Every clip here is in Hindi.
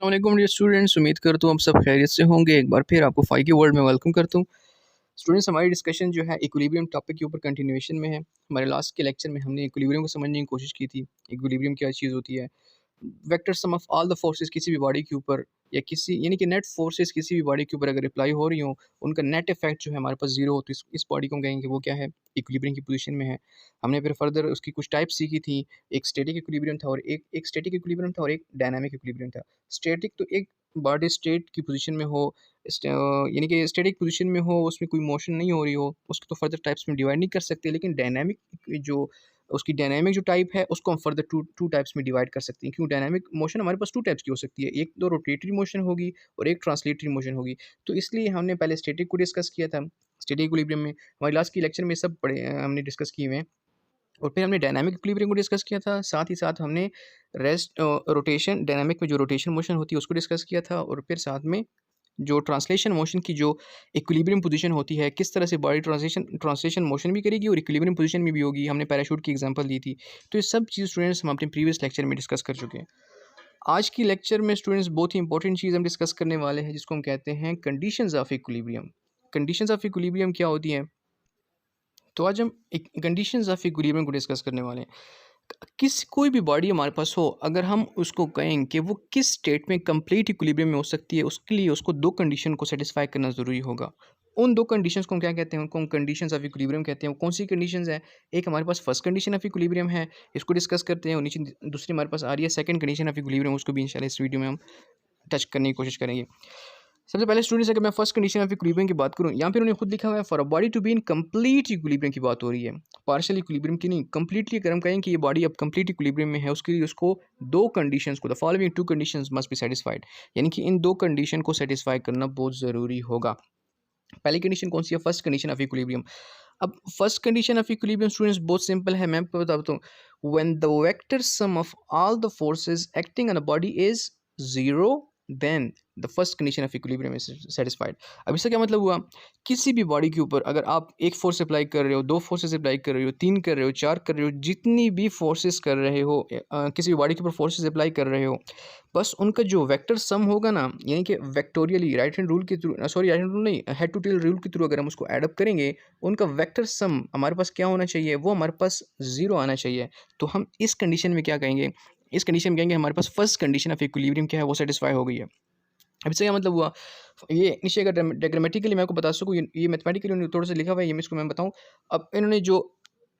अस्सलाम डियर स्टूडेंट्स, उम्मीद करता हूँ आप सब खैरियत से होंगे। एक बार फिर आपको फ़ाई की वर्ल्ड में वेलकम करता हूँ। स्टूडेंट्स, हमारी डिस्कशन जो है इक्विलिब्रियम टॉपिक के ऊपर कंटिन्यूएशन में है। हमारे लास्ट के लेक्चर में हमने इक्विलिब्रियम को समझने की कोशिश की थी। इक्विलिब्रियम क्या चीज़ होती है, vector sum of all the forces किसी भी बॉडी के ऊपर, या किसी यानी कि नेट फोर्सेस किसी भी बॉडी के ऊपर अगर अप्लाई हो रही हो, उनका नेट इफेक्ट जो है हमारे पास जीरो हो, तो इस बॉडी को हम कहेंगे वो क्या है, इक्विलिब्रियम की पोजीशन में है। हमने फिर फर्दर उसकी कुछ टाइप सीखी थी। एक स्टैटिक इक्विलिब्रियम था और एक स्टैटिक इक्विलिब्रियम था और एक डायनामिक इक्विलिब्रियम था। स्टैटिक तो एक बॉडी स्टेट की पोजीशन में हो, यानी कि स्टैटिक पोजीशन में हो, उसमें कोई मोशन नहीं हो रही हो, उसको तो फर्दर टाइप्स में डिवाइड नहीं कर सकते। लेकिन डायनामिक जो उसकी डायनामिक जो टाइप है उसको हम फर्दर टू टू टाइप्स में डिवाइड कर सकते हैं। क्यों, डायनामिक मोशन हमारे पास टू टाइप्स की हो सकती है, एक तो रोटेटरी मोशन होगी और एक ट्रांसलेटरी मोशन होगी। तो इसलिए हमने पहले स्टैटिक को डिस्कस किया था। स्टैटिक इक्विलिब्रियम में हमारे लास्ट की लेक्चर में सब पढ़े हमने डिस्कस किए हुए हैं। और फिर हमने डायनामिक इक्विलिब्रियम को डिस्कस किया था, साथ ही साथ हमने रेस्ट रोटेशन, डायनामिक में जो रोटेशन मोशन होती है उसको डिस्कस किया था। और फिर साथ में जो ट्रांसलेशन मोशन की जो इक्विलिब्रियम पोजीशन होती है, किस तरह से बॉडी ट्रांसलेशन मोशन भी करेगी और इक्विलिब्रियम पोजीशन में भी होगी। हमने पैराशूट की एग्जांपल दी थी। तो ये सब चीज़ स्टूडेंट्स हम अपने प्रीवियस लेक्चर में डिस्कस कर चुके हैं। आज की लेक्चर में स्टूडेंट्स बहुत ही इंपॉर्टेंट चीज़ हम डिस्कस करने वाले हैं, जिसको हम कहते हैं conditions of equilibrium. Conditions of equilibrium क्या होती हैं? तो आज हम एक कंडीशंस ऑफ इक्विलिब्रियम को डिस्कस करने वाले हैं। कोई भी बॉडी हमारे पास हो, अगर हम उसको कहें कि वो किस स्टेट में कंप्लीट इक्विलिब्रियम में हो सकती है, उसके लिए उसको दो कंडीशन को सेटिस्फाई करना ज़रूरी होगा। उन दो कंडीशंस को हम क्या कहते हैं? उनको हम कंडीशंस ऑफ इक्विलिब्रियम कहते हैं। वो कौन सी कंडीशंस है? एक हमारे पास फर्स्ट कंडीशन ऑफ इक्विलिब्रियम है, इसको डिस्कस करते हैं। और नीचे दूसरी हमारे पास आ रही है सेकंड कंडीशन ऑफ इक्विलिब्रियम, उसको भी इंशाल्लाह इस वीडियो में हम टच करने की कोशिश करेंगे। सबसे पहले स्टूडेंट्स, अगर मैं फर्स्ट कंडीशन ऑफ इक्विलिब्रियम की बात करूं, यहाँ पे उन्होंने खुद लिखा हुआ है for a body to be in complete equilibrium की बात हो रही है। पार्शियल इक्विलिब्रियम की नहीं, कंप्लीटली अगर हम कहें कि ये बॉडी अब कंप्लीट इक्विलिब्रियम में है, उसके लिए उसको दो कंडीशंस को, the following to conditions must be satisfied, यानी कि इन दो कंडीशन को सेटिस्फाई करना बहुत ज़रूरी होगा। पहली कंडीशन कौन सी है? First condition of equilibrium. अब first condition of equilibrium students बहुत सिंपल है, मैं आपको बताता हूँ। When the vector sum of all the forces acting on a body is zero, then the first condition of equilibrium is satisfied. अब इसका क्या मतलब हुआ? किसी भी बॉडी के ऊपर अगर आप एक फोर्स अप्लाई कर रहे हो, दो फोर्सेस अप्लाई कर रहे हो, तीन कर रहे हो, चार कर रहे हो, जितनी भी फोर्सेस कर रहे हो, किसी भी बॉडी के ऊपर फोर्सेस अप्लाई कर रहे हो, बस उनका जो वेक्टर सम होगा ना, यानी कि वेक्टोरियली राइट हैंड रूल के through, sorry right hand rule नहीं, हेड टू टेल रूल के थ्रू अगर हम उसको एडअप करेंगे, उनका वेक्टर सम हमारे पास क्या होना चाहिए? वो हमारे पास जीरो आना चाहिए। तो हम इस कंडीशन में क्या कहेंगे? इस कंडीशन में कहेंगे हमारे पास फर्स्ट कंडीशन ऑफ इक्विलिब्रियम क्या है, वो सेटिस्फाई हो गई है। अब इससे क्या मतलब हुआ? ये नीचे अगर डायग्रामेटिकली मैं आपको बता सकूँ, ये मैथमेटिकली थोड़ा सा लिखा हुआ है, ये मैं इसको मैं बताऊँ। अब इन्होंने जो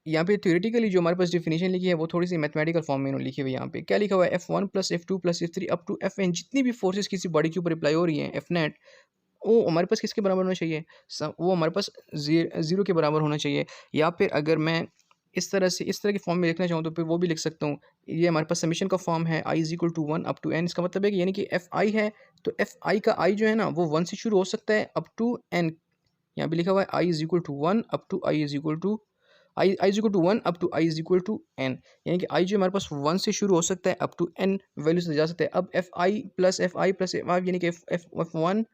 यहाँ पे थ्योरेटिकली जो हमारे पास डेफिनेशन लिखी है, वो थोड़ी सी मैथमेटिकल फॉर्म में इन्होंने लिखी हुई है। यहाँ पे क्या लिखा हुआ है? F1 plus F2 plus F3 up to Fn, जितनी भी फोर्सेस किसी बॉडी के ऊपर अप्लाई हो रही हैं, एफ नेट, वो हमारे पास किसके बराबर होना चाहिए? वो हमारे पास जीरो के बराबर होना चाहिए। या फिर अगर मैं इस तरह के फॉर्म में लिखना चाहूँ, तो फिर वो भी लिख सकता हूँ। ये हमारे पास समीशन का फॉर्म है, i is equal to 1 up to n। इसका मतलब है कि यानी कि एफ आई है, तो एफ आई का आई जो है ना, वो 1 से शुरू हो सकता है अप टू n। यहाँ पे लिखा हुआ है i is equal to 1 up to i is equal to i is equal to 1 up to i is equal to n, यानी कि आई जो हमारे पास 1 से शुरू हो सकता है अप टू n वैल्यू से जा सकता है। अब F i plus F i, यानी कि F one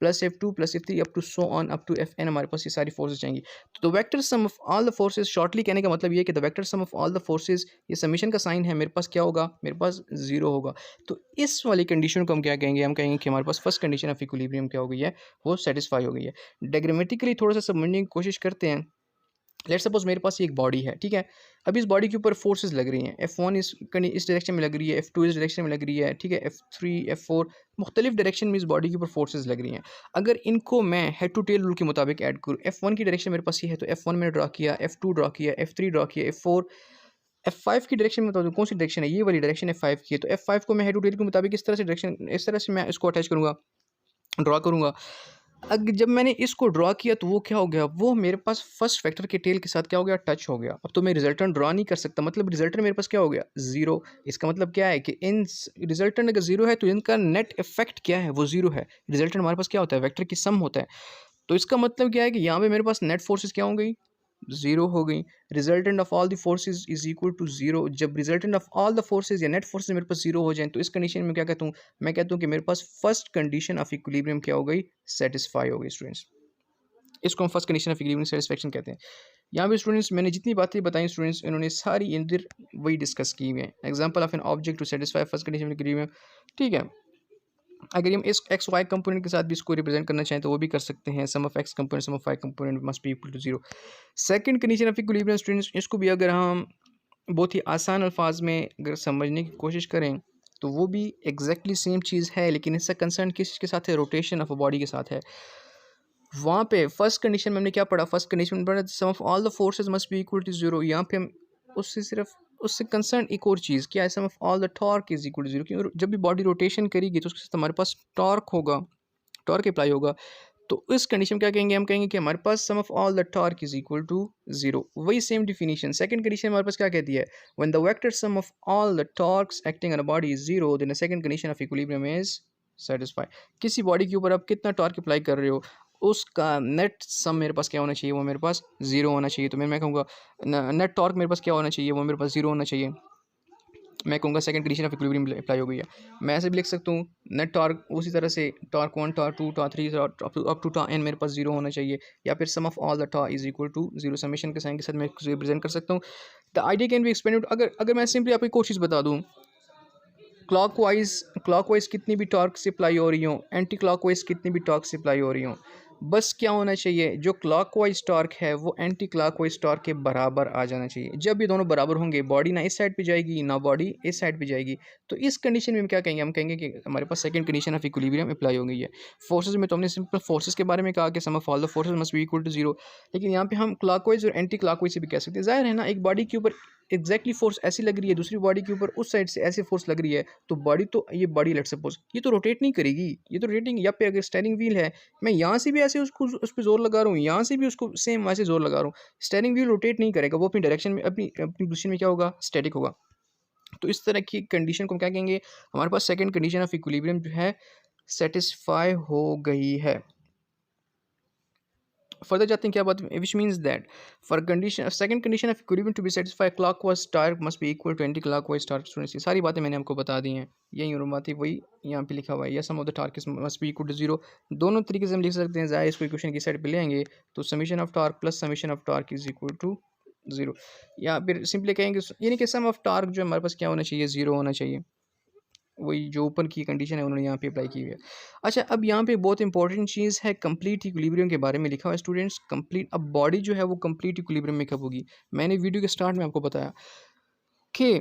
plus F2 plus F3 up to so on up to Fn, हमारे पास ये सारी फोर्सेस चाहिए। तो the vector sum of all the forces, shortly कहने का मतलब ये है कि the vector sum of all the forces, ये समीशन का साइन है, मेरे पास क्या होगा? मेरे पास जीरो होगा। तो इस वाली कंडीशन को हम क्या कहेंगे? हम कहेंगे कि हमारे पास फर्स्ट कंडीशन ऑफ इक्विलिब्रियम क्या हो गई है? वो सेटिस्फाई हो गई है। डायग्रामेटिकली थोड़ा सा समझने की कोशिश करते हैं। लेट सपोज मेरे पास एक बॉडी है, ठीक है। अब इस बॉडी के ऊपर फोर्सेस लग रही हैं। F1 इस डायरेक्शन में लग रही है, F2 इस डायरेक्शन में लग रही है, ठीक है, F3 F4 मुख्तलिफ डायरेक्शन में इस बॉडी के ऊपर फोर्सेस लग रही हैं। अगर इनको मैं हेड टू टेल रूल के मुताबिक ऐड करूँ, F1 की डायरेक्शन मेरे पास ये है, तो F1 मैंने ड्रा किया, F2 ड्रा किया, F3 ड्रा किया, F4, F5 की डायरेक्शन में बता दूँ कौन सी डायरेक्शन है? ये वाली डायरेक्शन F5 की है। तो F5 को मैं हेड टू टेल के मुताबिक इस तरह से मैं इसको अटैच करूँगा, ड्रा करूँगा। जब मैंने इसको ड्रा किया, तो वो क्या हो गया? वो मेरे पास फर्स्ट वेक्टर के टेल के साथ क्या हो गया? टच हो गया। अब तो मैं रिजल्टेंट ड्रा नहीं कर सकता, मतलब रिजल्टेंट मेरे पास क्या हो गया? जीरो। इसका मतलब क्या है कि इन रिजल्टेंट अगर जीरो है, तो इनका नेट इफेक्ट क्या है? वो जीरो है। रिजल्टेंट हमारे पास क्या होता है? वेक्टर की सम होता है। तो इसका मतलब क्या है कि यहाँ पे मेरे पास नेट फोर्सेस क्या हो गई? जीरो हो गई। Resultant of all the forces is equal to zero. जब resultant of all the forces या नेट फोर्सेज मेरे पास जीरो हो जाए, तो इस कंडीशन में क्या कहता हूँ? मैं कहता हूँ कि मेरे पास फर्स्ट कंडीशन ऑफ इक्विलिब्रियम क्या हो गई? सेटिस्फाई हो गई स्टूडेंट्स। इसको हम first condition of equilibrium satisfaction कहते हैं। यहाँ पे स्टूडेंट्स मैंने जितनी बातें बताई स्टूडेंट्स, इन्होंने सारी इधर वही डिस्कस की हुई है। Example of an object to satisfy first condition of equilibrium, ठीक है। अगर हम इस एक्स वाई कंपोनेंट के साथ भी इसको रिप्रेजेंट करना चाहें तो वो भी कर सकते हैं, sum of x component sum of y component must be equal to zero. Second condition of equilibrium students, इसको भी अगर हम बहुत ही आसान अल्फाज में अगर समझने की कोशिश करें तो वो भी एग्जैक्टली सेम चीज़ है, लेकिन इसका कंसर्न किस के साथ है, रोटेशन ऑफ अ बॉडी के साथ है। वहाँ पे फर्स्ट कंडीशन में हमने क्या पढ़ा, फर्स्ट कंडीशन में पढ़ा sum of all the forces must be equal to zero. यहाँ पे हम उससे सिर्फ उससे कंसर्न एक और चीज़ क्या है, sum of all the torque is equal to zero, क्योंकि जब भी बॉडी रोटेशन करेगी तो उसके साथ हमारे पास टॉर्क होगा, टॉर्क अप्लाई होगा। तो इस कंडीशन में क्या कहेंगे, हम कहेंगे कि हमारे पास sum of all the torque is equal to zero. वही सेम डिफिनीशन सेकंड कंडीशन हमारे पास क्या कहती है, when the vector sum of all the torques acting on a body is zero then the second condition of equilibrium is satisfy. किसी बॉडी के ऊपर आप कितना टॉर्क अप्लाई कर रहे हो उसका नेट सम मेरे पास क्या होना चाहिए, वो मेरे पास जीरो होना चाहिए। तो मैं कहूँगा नेट टॉर्क मेरे पास क्या होना चाहिए, वो मेरे पास जीरो होना चाहिए। मैं कहूँगा second condition of equilibrium apply हो गई है। मैं ऐसे भी लिख सकता हूँ नेट टॉर्क उसी तरह से torque 1 torque 2 torque 3 up to torque n मेरे पास जीरो होना चाहिए, या फिर sum of all the torque is equal to zero. Summation के साइन के साथ मैं रिप्रेजेंट कर सकता हूँ। The idea can be expanded. अगर मैं सिंपली आपको एक और चीज़ बता दूँ, क्लॉकवाइज कितनी भी टॉर्क से अप्लाई हो रही हो, एंटी क्लॉकवाइज कितनी भी टॉर्क से अप्लाई हो रही हो, बस क्या होना चाहिए, जो क्लॉकवाइज टॉर्क है वो एंटी क्लॉकवाइज टॉर्क के बराबर आ जाना चाहिए। जब ये दोनों बराबर होंगे बॉडी ना इस साइड पे जाएगी ना बॉडी इस साइड पे जाएगी। तो इस कंडीशन में हम क्या कहेंगे, हम कहेंगे कि हमारे पास second condition of equilibrium apply हो गई है। फोर्सेज में तो हमने सिंपल फोर्सेज के बारे में कहा कि sum of all the forces must be equal to zero, लेकिन यहाँ पे हम क्लॉकवाइज और एंटी क्लॉकवाइज से भी कह सकते हैं। जाहिर है ना, एक बॉडी के ऊपर एग्जैक्टली फोर्स ऐसी लग रही है, दूसरी बॉडी के ऊपर उस साइड से ऐसे फोर्स लग रही है, तो बॉडी तो ये बॉडी लेट्स सपोज ये तो रोटेट नहीं करेगी, ये तो रोटेटिंग। या पे अगर स्टेयरिंग व्हील है, मैं यहाँ से भी ऐसे उसको उस पर जोर लगा रहा हूँ, यहाँ से भी उसको सेम वैसे जोर लगा रहा हूँ, स्टेयरिंग व्हील रोटेट नहीं करेगा, वो अपनी डायरेक्शन में अपनी अपनी पोजीशन में क्या होगा, स्टैटिक होगा। तो इस तरह की कंडीशन को हम क्या कहेंगे, हमारे पास सेकंड कंडीशन ऑफ इक्विलिब्रियम जो है सेटिस्फाई हो गई है। फर्दर जाते हैं क्या बात, which means that for condition second condition of equilibrium to be satisfy clockwise torque must be equal to anti clockwise torque. Students, ये सारी बातें मैंने आपको बता दी हैं, यही और बात है वही यहाँ पे लिखा हुआ है, या sum of the torque must be equal to zero. दोनों तरीके से हम लिख सकते हैं। ज़ाहिर इसको इक्वेशन की साइड पे ले आएंगे तो summation of torque plus summation of torque is equal to zero, या फिर सिंपली कहेंगे यानी कि सम ऑफ टॉर्क जो हमारे पास क्या होना चाहिए, जीरो होना चाहिए। वही जो ऊपर की कंडीशन है उन्होंने यहाँ पे अप्लाई की हुई है। अच्छा, अब यहाँ पे बहुत इंपॉर्टेंट चीज़ है, कंप्लीट इक्विलिब्रियम के बारे में लिखा हुआ है स्टूडेंट्स। कंप्लीट, अब बॉडी जो है वो कंप्लीट इक्विलिब्रियम में कब होगी, मैंने वीडियो के स्टार्ट में आपको बताया कि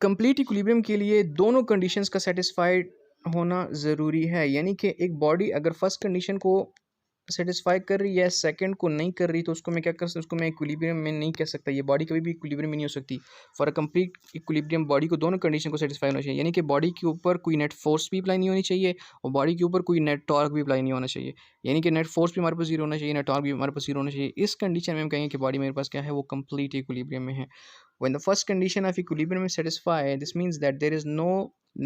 कंप्लीट इक्विलिब्रियम के लिए दोनों कंडीशंस का सेटिस्फाइड होना ज़रूरी है। यानी कि एक बॉडी अगर फर्स्ट कंडीशन को सेटिस्फाई कर रही है, सेकंड को नहीं कर रही, तो उसको मैं क्या कर सकता, उसको मैं इक्विलिब्रियम में नहीं कह सकता। ये बॉडी कभी भी इक्विलिब्रियम में नहीं हो सकती। For a complete equilibrium body को दोनों कंडीशन को सेटिस्फाई होना चाहिए, यानी कि बॉडी के ऊपर कोई नेट फोर्स भी अप्लाई नहीं होनी चाहिए और बॉडी के ऊपर कोई नेट टॉर्क भी अप्लाई नहीं होना चाहिए। यानी कि नेट फोर्स भी हमारे पास जीरो होना चाहिए, नेट टॉर्क भी हमारे पास जीरो होना चाहिए। इस कंडीशन में हम कहेंगे कि बॉडी मेरे पास क्या है, वो कंप्लीट इक्विलिब्रियम में है। When the first condition of equilibrium is satisfied, this means that there is no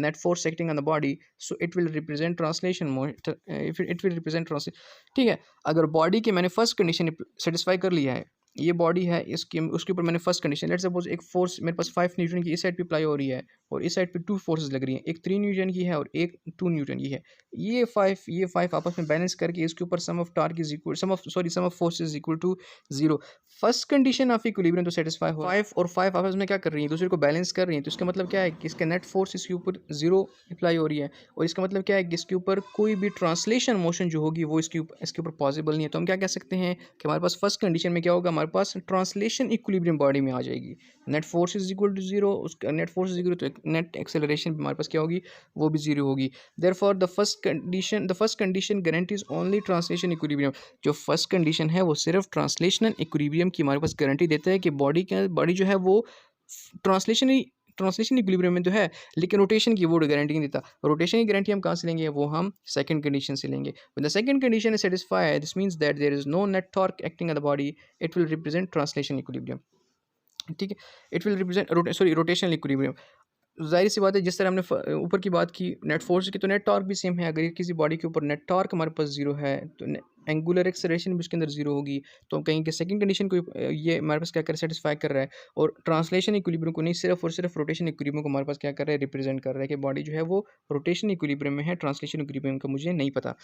net force acting on the body, so it will represent translation motion, if it will represent translation। ठीक है, अगर बॉडी के मैंने फर्स्ट कंडीशन सेटिस्फाई कर लिया है, ये बॉडी है, इसके उसके ऊपर मैंने फर्स्ट कंडीशन, लेट्स सपोज एक फोर्स मेरे पास 5 न्यूटन की इस साइड पे अप्लाई हो रही है और इस साइड पे 2 फोर्सेस लग रही हैं, एक 3 न्यूटन की है और एक 2 न्यूटन की है। ये 5 आपस में बैलेंस करके इसके ऊपर sum of torque is equal sum of force is equal to zero. First condition of equilibrium तो सेटिस्फाई हो, 5 और 5 आपस में क्या कर रही हैं, दूसरे को बैलेंस कर रही हैं। तो इसका मतलब क्या है कि इसके नेट फोर्स इसके ऊपर जीरो अप्लाई हो रही है, और इसका मतलब क्या है कि इसके ऊपर कोई भी ट्रांसलेशन मोशन जो होगी वो इसके ऊपर पॉसिबल नहीं है। तो हम क्या कह सकते हैं कि हमारे पास फर्स्ट कंडीशन में क्या होगा, हमारे पास ट्रांसलेशन इक्विलिब्रियम बॉडी में आ जाएगी। Net force is equal to zero, उसका नेट फोर्स इज इक्वल तो नेट एक्सेलरेशन हमारे पास क्या होगी, वो भी जीरो होगी। Therefore the first condition guarantees only translation equilibrium. जो फर्स्ट कंडीशन है वो सिर्फ ट्रांसलेशनल इक्विलिब्रियम की हमारे पास गारंटी देता है कि बॉडी जो है वो ट्रांसलेशन इक्विलिब्रियम में तो है, लेकिन रोटेशन की वो गारंटी नहीं देता। रोटेशन की गारंटी हम कहाँ से लेंगे, वो हम सेकंड कंडीशन से लेंगे। When the second condition is satisfied, this means that there is no net torque acting on the body, it will represent translation equilibrium. ठीक है, it will represent rotational equilibrium. ज़ाहिर सी बात है, जिस तरह हमने ऊपर की बात की नेट फोर्स की, तो नेट टॉर्क भी सेम है। अगर किसी बॉडी के ऊपर नेट टॉर्क हमारे पास जीरो है तो एंगुलर एक्सेलरेशन भी उसके अंदर जीरो होगी। तो हम कहेंगे कि सेकंड कंडीशन को ये हमारे पास क्या कर सेटिस्फाई कर रहा है, और ट्रांसलेशन इक्विलिब्रियम को नहीं, सिर्फ और सिर्फ रोटेशन इक्विलिब्रियम को हमारे पास क्या कर रहा है, रिप्रेजेंट कर रहा है कि बॉडी जो है वो रोटेशन इक्विलिब्रियम में है, ट्रांसलेशन इक्विलिब्रियम का मुझे नहीं पता।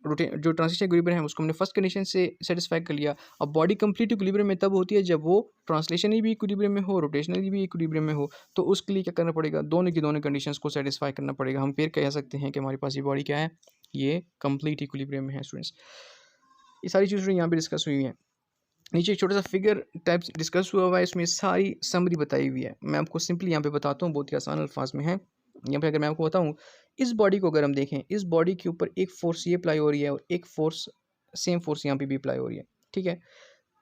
जो ट्रांसलेशन इक्विलिब्रियम है उसको हमने फर्स्ट कंडीशन से सेटिस्फाई कर लिया। अब बॉडी कंप्लीट इक्विलिब्रियम में तब होती है जब वो ट्रांसलेशनली भी इक्विलिब्रियम में हो, रोटेशनली भी इक्विलिब्रियम में हो। तो उसके लिए क्या करना पड़ेगा, दोनों की दोनों कंडीशंस को सेटिस्फाई करना पड़ेगा। हम फिर कह सकते हैं कि हमारे पास ये बॉडी क्या है, ये कंप्लीट इक्विलिब्रियम में है स्टूडेंट्स। ये सारी चीज़ें यहाँ पे डिस्कस हुई हैं। नीचे एक छोटा सा फिगर टाइप डिस्कस हुआ है, इसमें सारी समरी बताई हुई है। मैं आपको सिंपली यहाँ पे बताता हूँ, बहुत ही आसान अल्फाज में है। यहाँ पे अगर मैं आपको बताऊँ, इस बॉडी को अगर हम देखें, इस बॉडी के ऊपर एक फोर्स ये अप्लाई हो रही है और एक फोर्स, सेम फोर्स यहाँ पे भी अप्लाई हो रही है, ठीक है।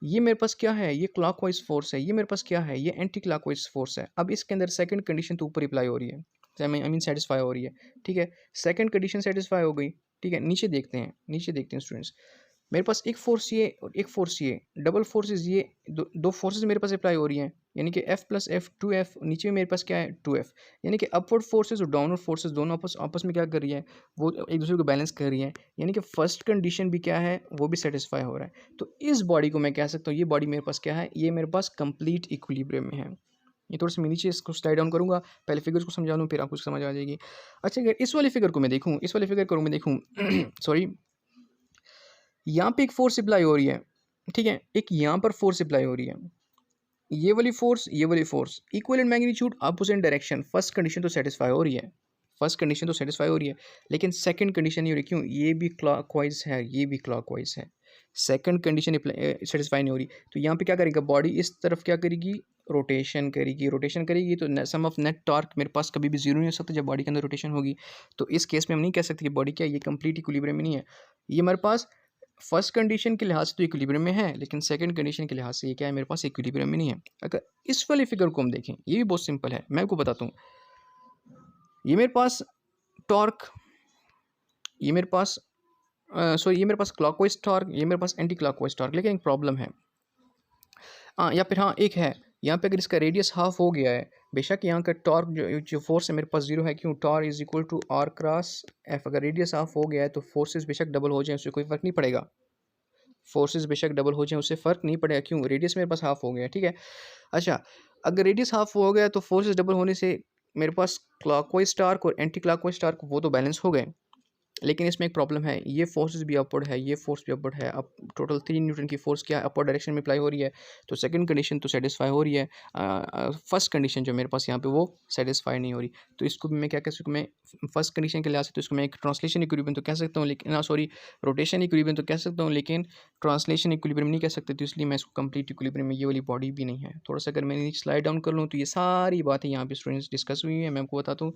ये मेरे पास क्या है, ये क्लॉकवाइज फोर्स है। ये मेरे पास क्या है, ये एंटी क्लॉकवाइज फोर्स है। अब इसके अंदर सेकंड कंडीशन तो ऊपर अप्लाई हो रही है, आई मीन सेटिस्फाई हो रही है, ठीक है। सेकंड कंडीशन सेटिस्फाई हो गई, ठीक है। नीचे देखते हैं, नीचे देखते हैं स्टूडेंट्स, मेरे पास एक फोर्स ये और एक फोर्स ये, डबल फोर्सेस ये, दो फोर्सेस मेरे पास अप्लाई हो रही हैं, यानी कि F प्लस एफ 2F, नीचे में मेरे पास क्या है 2F, यानी कि अपवर्ड फोर्सेस और डाउनवर्ड फोर्सेस दोनों आपस में क्या कर रही है, वो एक दूसरे को बैलेंस कर रही है। यानी कि फर्स्ट कंडीशन भी क्या है, वो भी सेटिस्फाई हो रहा है। तो इस बॉडी को मैं कह सकता हूँ, ये बॉडी मेरे पास क्या है, ये मेरे पास कंप्लीट इक्विलिब्रियम में है। ये थोड़ा सा मैं नीचे इसको स्लाइड डाउन करूँगा, पहले फिगर्स को समझा लूँ, फिर आपको समझ आ जाएगी। अच्छा, अगर इस वाले फिगर को मैं देखूँ, इस वाले फिगर को मैं देखूँ सॉरी, यहाँ पे एक फोर्स अप्लाई हो रही है, ठीक है, एक यहाँ पर फोर्स अप्लाई हो रही है। ये वाली फोर्स, ये वाली force, equal in magnitude, opposite direction. First condition तो सेटिस्फाई हो रही है, फर्स्ट कंडीशन तो सेटिस्फाई हो रही है, लेकिन सेकंड कंडीशन नहीं हो रही। क्यों, ये भी क्लॉकवाइज है, ये भी क्लॉकवाइज है, सेकंड कंडीशन सेटिस्फाई नहीं हो रही। तो यहाँ पे क्या करेगा, बॉडी इस तरफ क्या करेगी, रोटेशन करेगी, रोटेशन करेगी। तो सम ऑफ नेट टॉर्क मेरे पास कभी भी जीरो नहीं हो सकता जब बॉडी के अंदर रोटेशन होगी। तो इस केस में हम नहीं कह सकते कि बॉडी क्या है, ये कंप्लीट इक्विलिब्रियम में नहीं है। ये हमारे पास फर्स्ट कंडीशन के लिहाज से तो इक्विलिब्रियम में है, लेकिन सेकंड कंडीशन के लिहाज से ये क्या है, मेरे पास इक्विलिब्रियम में नहीं है। अगर इस वाले फिगर को हम देखें, ये भी बहुत सिंपल है, मैं आपको बताता हूँ। ये मेरे पास टॉर्क, ये मेरे पास ये मेरे पास क्लॉकवाइज टॉर्क, ये मेरे पास एंटी क्लॉकवाइज टॉर्क, लेकिन एक प्रॉब्लम है। या फिर हाँ एक है, यहाँ पे अगर इसका रेडियस हाफ हो गया है, बेशक यहाँ का टॉर्क जो फोर्स है मेरे पास जीरो है। क्यों, torque is equal to r cross F. अगर रेडियस हाफ हो गया है तो फोर्सेस बेशक डबल हो जाए, उससे कोई फर्क नहीं पड़ेगा। फोर्सेस बेशक डबल हो जाए, उससे फ़र्क नहीं पड़ेगा। क्यों, रेडियस मेरे पास हाफ हो गया, ठीक है। अच्छा, अगर रेडियस हाफ हो गया तो फोर्सेस डबल होने से मेरे पास क्लॉकवाइज टार्क और एंटी क्लॉकवाइज टार्क वो तो बैलेंस हो गए, लेकिन इसमें एक प्रॉब्लम है, ये फोर्सेस भी अपवर्ड है, ये फोर्स भी अपवर्ड है। अब टोटल 3 न्यूटन की फोर्स क्या अपवर्ड डायरेक्शन में अप्लाई हो रही है। तो सेकंड कंडीशन तो सेटिस्फाई हो रही है, फर्स्ट कंडीशन जो मेरे पास यहाँ पे वो सेटिस्फाई नहीं हो रही। तो इसको भी मैं क्या कह सकता हूँ, मैं फर्स्ट कंडीशन के लिहाज से तो इसको मैं एक ट्रांसलेशन इक्विलिब्रियम तो कह सकता हूँ, लेकिन सॉरी रोटेशन इक्विलिब्रियम तो कह सकता हूँ, लेकिन ट्रांसलेशन इक्विलिब्रियम नहीं कह सकते। तो इसलिए मैं इसको कंप्लीट इक्विलिब्रियम में ये वाली बॉडी भी नहीं है। थोड़ा सा अगर मैं नीचे स्लाइड डाउन कर लूँ तो ये सारी बातें यहाँ पे स्टूडेंट्स डिस्कस हुई हैं। मैं आपको बताता हूँ,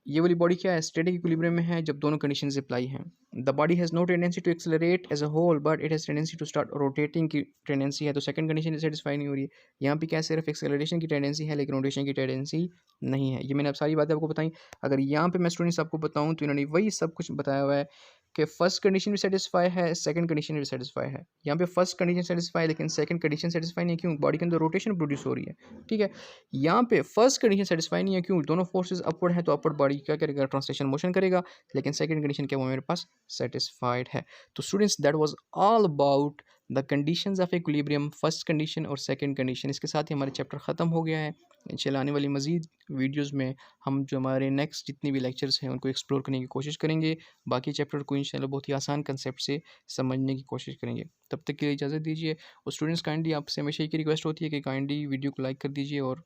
ये वाली बॉडी क्या है, स्टैटिक इक्विलिब्रियम में है जब दोनों कंडीशंस अप्लाई हैं। The body has no tendency to accelerate as a whole, but it has tendency to start rotating की टेंडेंसी है। तो सेकंड कंडीशन सेटिस्फाई नहीं हो रही है। यहाँ पे क्या सिर्फ एक्सेलरेशन की टेंडेंसी है, लेकिन रोटेशन की टेंडेंसी नहीं है। ये मैंने अब सारी बातें आपको बताई। अगर यहाँ पे मैं स्टूडेंट्स आपको बताऊँ तो इन्होंने वही सब कुछ बताया हुआ है कि फर्स्ट कंडीशन भी सेटिस्फाई है, सेकंड कंडीशन भी सेटिस्फाई है। यहाँ पे फर्स्ट कंडीशन सेटिस्फाई है, लेकिन सेकंड कंडीशन सेटिस्फाई नहीं है। क्यों, बॉडी के अंदर रोटेशन प्रोड्यूस हो रही है, ठीक है। यहाँ पे फर्स्ट कंडीशन सेटिस्फाई नहीं है। क्यों, दोनों फोर्सेस अपवर्ड है, तो अपवर्ड बॉडी क्या करेगा, ट्रांसलेशन मोशन करेगा। लेकिन सेकंड कंडीशन क्या, वो मेरे पास सेटिस्फाइड है। तो students that was all about the conditions of equilibrium, first condition और सेकंड कंडीशन। इसके साथ ही हमारे चैप्टर ख़त्म हो गया है। इंशाल्लाह आने वाली मज़ीद वीडियोज़ में हम जो हमारे नेक्स्ट जितने भी लेक्चर्स हैं उनको एक्सप्लोर करने की कोशिश करेंगे। बाकी चैप्टर को इंशाल्लाह बहुत ही आसान कंसेप्ट से समझने की कोशिश करेंगे। तब तक के लिए इजाज़त दीजिए। और स्टूडेंट्स काइंडली आपसे हमेशा एक रिक्वेस्ट होती है कि काइंडली वीडियो को लाइक कर दीजिए और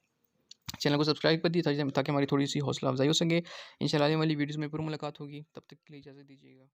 चैनल को सब्सक्राइब कर दीजिए, ताकि हमारी थोड़ी सी हौसला अफजाई हो सके। इंशाल्लाह आने वाली वीडियोज़ में फिर मुलाकात होगी। तब तक के लिए इजाज़त दीजिएगा।